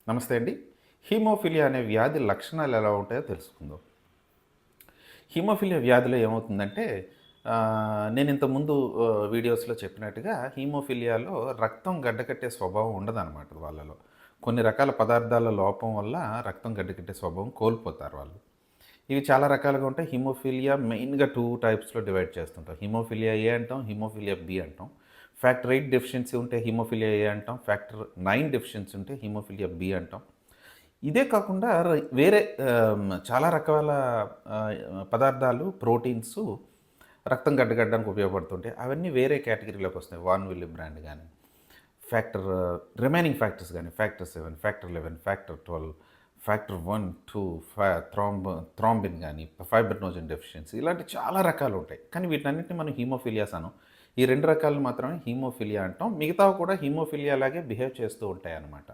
నమస్తే అండి. హీమోఫిలియా అనే వ్యాధి లక్షణాలు ఎలా ఉంటాయో తెలుసుకుందాం. హీమోఫిలియా వ్యాధిలో ఏమవుతుందంటే నేను ఇంతకుముందు వీడియోస్‌లో చెప్పినట్టుగా హీమోఫిలియాలో రక్తం గడ్డకట్టే స్వభావం ఉండదనమాట వాళ్ళలో. కొన్ని రకాల పదార్థాల లోపం వల్ల రక్తం గడ్డకట్టే స్వభావం కోల్పోతారు వాళ్ళు. ఇవి చాలా రకాలుగా ఉంటాయి. హీమోఫిలియా మెయిన్‌గా 2 టైప్స్‌లో డివైడ్ చేస్తుంటాం. హీమోఫిలియా ఏ అంటాం, హీమోఫిలియా బి అంటాం. ఫ్యాక్టర్ 8 డెఫిషియన్సీ ఉంటే హీమోఫిలియా ఏ అంటాం. ఫ్యాక్టర్ 9 డెఫిషియన్సీ ఉంటే హీమోఫిలియా బి అంటాం. ఇదే కాకుండా వేరే చాలా రకాల ఆహ్, పదార్థాలు, ప్రోటీన్సు రక్తం గడ్డకట్టడానికి ఉపయోగపడుతుంటాయి. అవన్నీ వేరే కేటగిరీలోకొస్తాయి. వార్న్‌విల్లీ బ్రాండ్ గాని, ఫ్యాక్టర్ రిమైనింగ్ ఫ్యాక్టర్స్ గాని, factor 7, factor 11, factor 12, factor 1, 2 thrombin గాని, ఫైబ్రినోజెన్ డెఫిషియన్సీ ఇలాంటి చాలా రకాలుంటాయి. కానీ వీటన్నిటిని మనం హీమోఫిలియాస్ అనం. ఈ 2 రకాలు మాత్రమే హీమోఫిలియా అంటాం. మిగతావి కూడా హీమోఫిలియా లాగే బిహేవ్ చేస్తూ ఉంటాయన్నమాట.